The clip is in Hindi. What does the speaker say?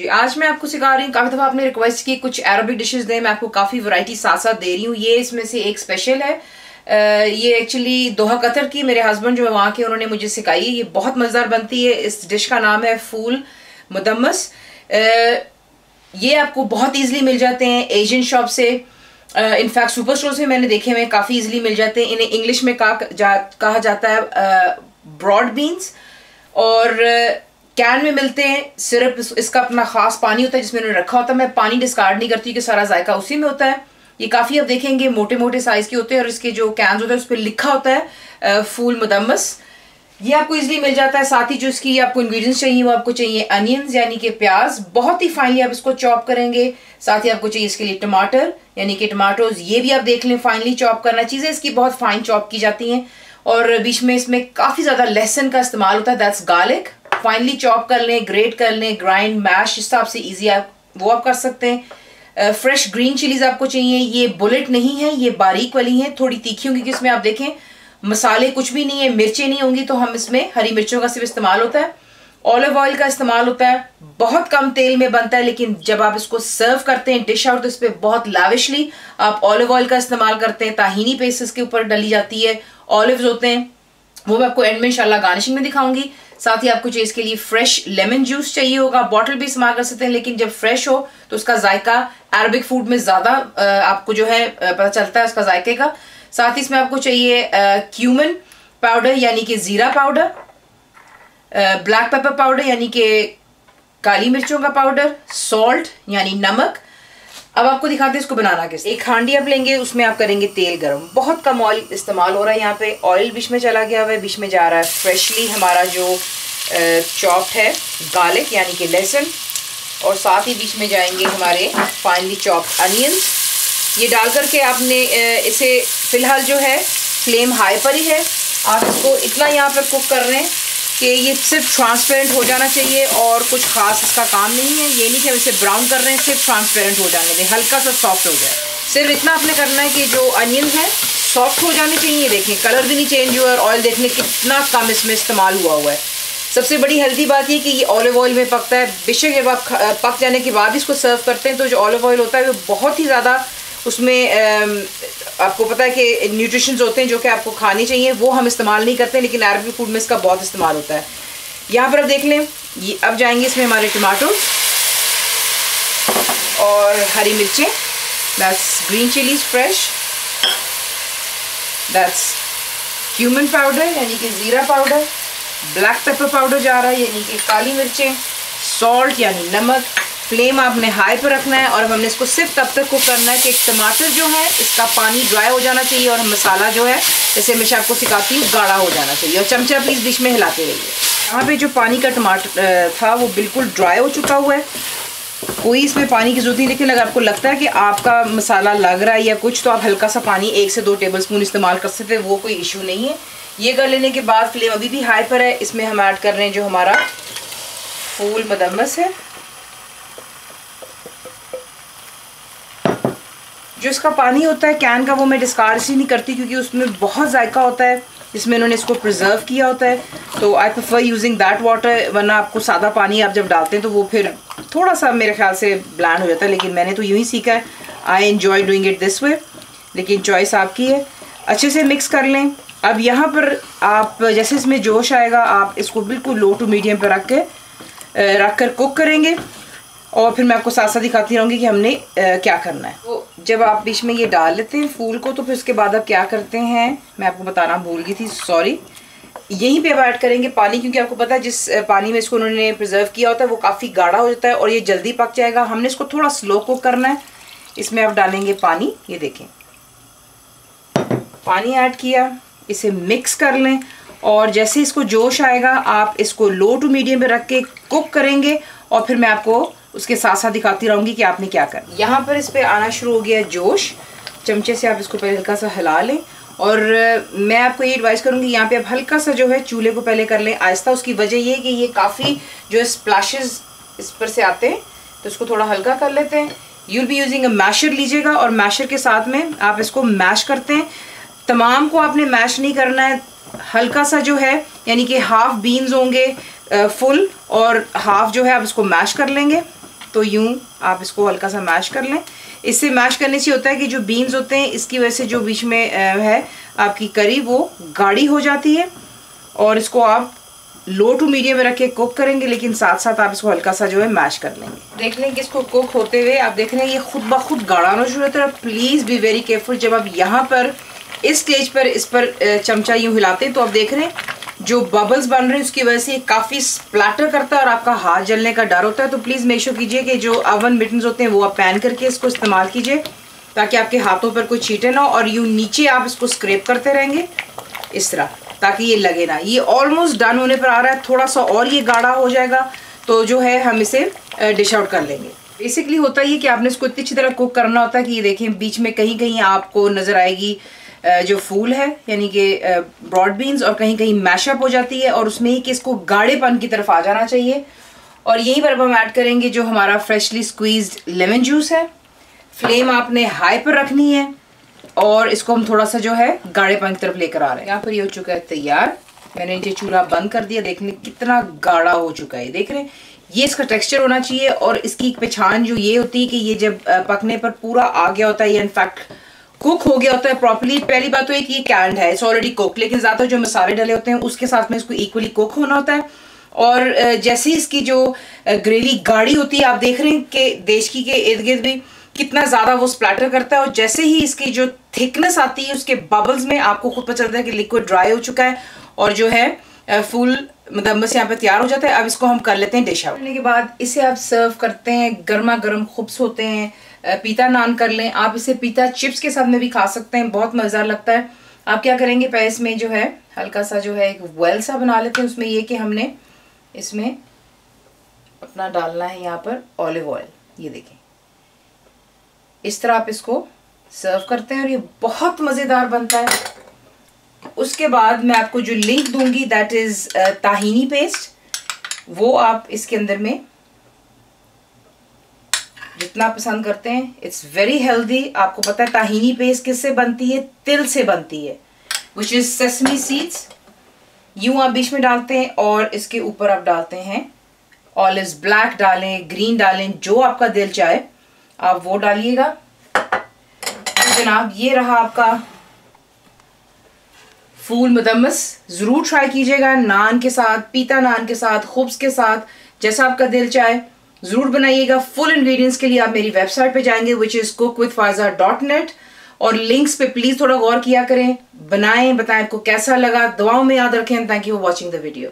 आज मैं आपको सिखा रही हूँ। काफी दफा आपने रिक्वेस्ट की कुछ अरबिक डिशेस दें, मैं आपको काफी वैरायटी साथ साथ दे रही हूँ। ये इसमें से एक स्पेशल है। ये एक्चुअली दोहा कतर की मेरे हस्बैंड जो है वहाँ के, उन्होंने मुझे सिखाई है। ये बहुत मजेदार बनती है। इस डिश का नाम है फूल मुदम्मस। ये आपको बहुत इजीली मिल जाते हैं एशियन शॉप से। इनफैक्ट सुपर स्टोर से मैंने देखे हुए काफी इजीली मिल जाते हैं। इन्हें इंग्लिश में कहा जाता है ब्रॉड बीन्स, और कैन में मिलते हैं। सिर्फ इसका अपना खास पानी होता है जिसमें उन्होंने रखा होता है। मैं पानी डिस्कार्ड नहीं करती कि सारा जायका उसी में होता है। ये काफी आप देखेंगे मोटे मोटे साइज के होते हैं, और इसके जो कैन होते हैं उस पर लिखा होता है फूल मुदम्मस। ये आपको इजीली मिल जाता है। साथ ही जो इसकी आपको इंग्रेडिएंट्स चाहिए वो आपको चाहिए अनियंस यानी कि प्याज, बहुत ही फाइनली आप इसको चॉप करेंगे। साथ ही आपको चाहिए इसके लिए टमाटर यानी कि टमाटोज, ये भी आप देख लें फाइनली चॉप करना। चीजें इसकी बहुत फाइन चॉप की जाती हैं, और बीच में इसमें काफी ज्यादा लहसुन का इस्तेमाल होता है, दैट्स गार्लिक। फाइनली चॉप कर लें, ग्रेट कर लें, ग्राइंड मैश हिसाब से इजी आप वो आप कर सकते हैं। फ्रेश ग्रीन चिलीज आपको चाहिए। ये बुलेट नहीं है, ये बारीक वाली है, थोड़ी तीखी होंगी, इसमें आप देखें मसाले कुछ भी नहीं है, मिर्चें नहीं होंगी, तो हम इसमें हरी मिर्चों का सिर्फ इस्तेमाल होता है। ऑलिव ऑयल का इस्तेमाल होता है, बहुत कम तेल में बनता है, लेकिन जब आप इसको सर्व करते हैं डिश आउट तो इस पर बहुत लाविशली आप ऑलिव ऑयल का इस्तेमाल करते हैं। ताहीनी पेस्ट इसके ऊपर डली जाती है, ऑलिव्स होते हैं, वो मैं आपको एंड में इंशाल्लाह गार्निशिंग में दिखाऊंगी। साथ ही आपको चाहिए इसके लिए फ्रेश लेमन जूस चाहिए होगा। बॉटल भी इस्तेमाल कर सकते हैं, लेकिन जब फ्रेश हो तो उसका जायका अरबिक फूड में ज्यादा आपको जो है पता चलता है उसका जायके का। साथ ही इसमें आपको चाहिए क्यूमिन पाउडर यानी कि जीरा पाउडर, ब्लैक पेपर पाउडर यानी कि काली मिर्चों का पाउडर, सॉल्ट यानी नमक। अब आपको दिखाते हैं इसको बनाना कैसे। एक हांडी आप लेंगे, उसमें आप करेंगे तेल गरम। बहुत कम ऑयल इस्तेमाल हो रहा है यहाँ पे। ऑयल बीच में चला गया हुआ है, बीच में जा रहा है फ्रेशली हमारा जो चॉप्ड है गार्लिक यानी कि लहसुन, और साथ ही बीच में जाएंगे हमारे फाइनली चॉप्ड अनियंस। ये डाल करके आपने इसे फिलहाल जो है फ्लेम हाई पर ही है। आप इसको इतना यहाँ पर कुक कर रहे हैं कि ये सिर्फ ट्रांसपेरेंट हो जाना चाहिए, और कुछ खास इसका काम नहीं है। ये नहीं कि हम इसे ब्राउन कर रहे हैं, सिर्फ ट्रांसपेरेंट हो जाने दें, हल्का सा सॉफ्ट हो जाए। सिर्फ इतना आपने करना है कि जो अनियन है सॉफ्ट हो जाने चाहिए। देखें कलर भी नहीं चेंज हुआ, और ऑयल देखने कितना कम इसमें इस्तेमाल हुआ है। सबसे बड़ी हेल्दी बात ये कि ये ऑलिव ऑयल में पकता है। बेशक जब आप पक जाने के बाद इसको सर्व करते हैं तो जो ऑलिव ऑयल होता है वो बहुत ही ज़्यादा उसमें आपको पता है कि न्यूट्रिशंस होते हैं जो कि आपको खाने चाहिए, वो हम इस्तेमाल नहीं करते, लेकिन अरबिक फूड में इसका बहुत इस्तेमाल होता है। यहाँ पर आप देख लें, ये अब जाएंगे इसमें हमारे टमाटो और हरी मिर्चें, that's green chillies fresh, that's cumin powder यानी कि ज़ीरा पाउडर, ब्लैक पेपर पाउडर जा रहा है यानी कि काली मिर्चें, सॉल्ट यानी नमक। फ्लेम आपने हाई पर रखना है, और हमने इसको सिर्फ तब तक कुक करना है कि टमाटर जो है इसका पानी ड्राई हो जाना चाहिए, और मसाला जो है जैसे हमेशा आपको सिखाती हूँ गाढ़ा हो जाना चाहिए। और चमचा प्लीज बीच में हिलाते रहिए। यहाँ पे जो पानी का टमाटर था वो बिल्कुल ड्राई हो चुका हुआ है, कोई इसमें पानी की जरूरत नहीं। लेकिन अगर आपको लगता है कि आपका मसाला लग रहा है या कुछ, तो आप हल्का सा पानी 1 से 2 टेबलस्पून इस्तेमाल कर सकते हैं, वो कोई इशू नहीं है। ये कर लेने के बाद फ्लेम अभी भी हाई पर है। इसमें हम ऐड कर रहे हैं जो हमारा फूल मुदम्मस है। जो इसका पानी होता है कैन का वो मैं डिस्कार्ड ही नहीं करती, क्योंकि उसमें बहुत जायका होता है जिसमें इन्होंने इसको प्रिजर्व किया होता है, तो I prefer using that water. वरना आपको सादा पानी आप जब डालते हैं तो वो फिर थोड़ा सा मेरे ख्याल से ब्लैंड हो जाता है, लेकिन मैंने तो यूँ ही सीखा है। I enjoy doing it this way, लेकिन चॉइस आपकी है। अच्छे से मिक्स कर लें। अब यहाँ पर आप जैसे इसमें जोश आएगा आप इसको बिल्कुल लो टू मीडियम पर रख कर कुक करेंगे, और फिर मैं आपको साथ साथ दिखाती रहूँगी कि हमने क्या करना है। तो जब आप बीच में ये डाल लेते हैं फूल को, तो फिर उसके बाद आप क्या करते हैं, मैं आपको बताना भूल गई थी, सॉरी। यहीं पे अब ऐड करेंगे पानी, क्योंकि आपको पता है जिस पानी में इसको उन्होंने प्रिजर्व किया होता है वो काफ़ी गाढ़ा हो जाता है और ये जल्दी पक जाएगा। हमने इसको थोड़ा स्लो कुक करना है। इसमें आप डालेंगे पानी, ये देखें पानी ऐड किया, इसे मिक्स कर लें, और जैसे इसको जोश आएगा आप इसको लो टू मीडियम पे रख के कुक करेंगे, और फिर मैं आपको उसके साथ साथ दिखाती रहूँगी कि आपने क्या करना। यहाँ पर इस पर आना शुरू हो गया जोश। चमचे से आप इसको पहले हल्का सा हिला लें, और मैं आपको ये एडवाइस करूँगी यहाँ पे आप हल्का सा जो है चूल्हे को पहले कर लें आहिस्ता। उसकी वजह ये है कि ये काफ़ी जो है स्प्लैशेस इस पर से आते हैं, तो इसको थोड़ा हल्का कर लेते हैं। You'll be using a masher लीजिएगा, और मैशर के साथ में आप इसको मैश करते हैं। तमाम को आपने मैश नहीं करना है, हल्का सा जो है यानी कि हाफ बीन्स होंगे फुल, और हाफ जो है आप इसको मैश कर लेंगे। तो यूं आप इसको हल्का सा मैश कर लें। इससे मैश करने से होता है कि जो बीन्स होते हैं इसकी वजह से जो बीच में है आपकी करी वो गाढ़ी हो जाती है, और इसको आप लो टू मीडियम में रख के कुक करेंगे, लेकिन साथ साथ आप इसको हल्का सा जो है मैश कर लेंगे। देख लें कि इसको कुक होते हुए आप देख रहे हैं ये खुद ब खुद गाढ़ा होना शुरू होता है। प्लीज़ बी वेरी केयरफुल, जब आप यहाँ पर इस स्टेज पर इस पर चमचा यूँ हिलाते हैं तो आप देख रहे हैं जो बबल्स बन रहे हैं उसकी वजह से काफ़ी स्प्लैटर करता है और आपका हाथ जलने का डर होता है। तो प्लीज़ मेक श्योर कीजिए कि जो ओवन मिटन्स होते हैं वो आप पहन करके इसको इस्तेमाल कीजिए ताकि आपके हाथों पर कोई छींटे ना हो, और यूँ नीचे आप इसको स्क्रैप करते रहेंगे इस तरह ताकि ये लगे ना। ये ऑलमोस्ट डन होने पर आ रहा है, थोड़ा सा और ये गाढ़ा हो जाएगा तो जो है हम इसे डिश आउट कर लेंगे। बेसिकली होता है कि आपने इसको इतनी अच्छी तरह कुक करना होता है कि ये देखें बीच में कहीं कहीं आपको नज़र आएगी जो फूल है यानी कि ब्रॉड बीन्स, और कहीं कहीं मैशअप हो जाती है, और उसमें ही कि इसको गाढ़ेपन की तरफ आ जाना चाहिए। और यहीं पर अब हम ऐड करेंगे जो हमारा फ्रेशली स्क्वीज्ड लेमन जूस है। फ्लेम आपने हाई पर रखनी है और इसको हम थोड़ा सा जो है गाढ़ेपन की तरफ लेकर आ रहे हैं। यहाँ पर ये हो चुका है तैयार। मैंने नीचे चूल्हा बंद कर दिया, देखने कितना गाढ़ा हो चुका है। देख रहे हैं ये इसका टेक्सचर होना चाहिए, और इसकी पहचान जो ये होती है कि ये जब पकने पर पूरा आ गया होता है, ये इनफैक्ट कुक हो गया होता है प्रॉपर्ली। पहली बात तो है कि ये कैंड है, इट्स ऑलरेडी कुक, लेकिन ज़्यादातर जो मसाले डले होते हैं उसके साथ में इसको इक्वली कुक होना होता है। और जैसे ही इसकी जो ग्रेवी गाढ़ी होती है आप देख रहे हैं कि देशकी के इर्द गिर्द भी कितना ज़्यादा वो स्प्लैटर करता है, और जैसे ही इसकी जो थिकनेस आती है उसके बबल्स में आपको खुद पता चलता है कि लिक्विड ड्राई हो चुका है और जो है फुल मतलब यहाँ पे तैयार हो जाता है। अब इसको हम कर लेते हैं डिश आउट। करने के बाद इसे आप सर्व करते हैं, गर्मा गर्म खुब्स होते हैं। पीता नान कर लें, आप इसे पीता चिप्स के साथ में भी खा सकते हैं, बहुत मज़ेदार लगता है। आप क्या करेंगे, पहले इसमें जो है हल्का सा जो है एक वेल सा बना लेते हैं। उसमें ये कि हमने इसमें अपना डालना है यहाँ पर ऑलिव ऑयल, ये देखें इस तरह आप इसको सर्व करते हैं और ये बहुत मज़ेदार बनता है। उसके बाद मैं आपको जो लिंक दूंगी दैट इज़ ताहीनी पेस्ट, वो आप इसके अंदर में जितना पसंद करते हैं। It's very healthy. आपको पता है ताहीनी पेस्ट किससे बनती है, तिल से बनती है, विच इज सेसमी सीड्स। यूं आप बीच में डालते हैं और इसके ऊपर आप डालते हैं ऑलिव्स, ब्लैक डालें, ग्रीन डालें, जो आपका दिल चाहे आप वो डालिएगा। तो जनाब ये रहा आपका फूल मुदम्मस। ज़रूर ट्राई कीजिएगा, नान के साथ, पीता नान के साथ, खुब्स के साथ, जैसा आपका दिल चाहे ज़रूर बनाइएगा। फुल इंग्रेडिएंट्स के लिए आप मेरी वेबसाइट पे जाएंगे विच इज़ cookwithfaiza.net, और लिंक्स पे प्लीज़ थोड़ा गौर किया करें, बनाएं, बताएं आपको कैसा लगा। दुआओं में याद रखें। Thank you for watching the video.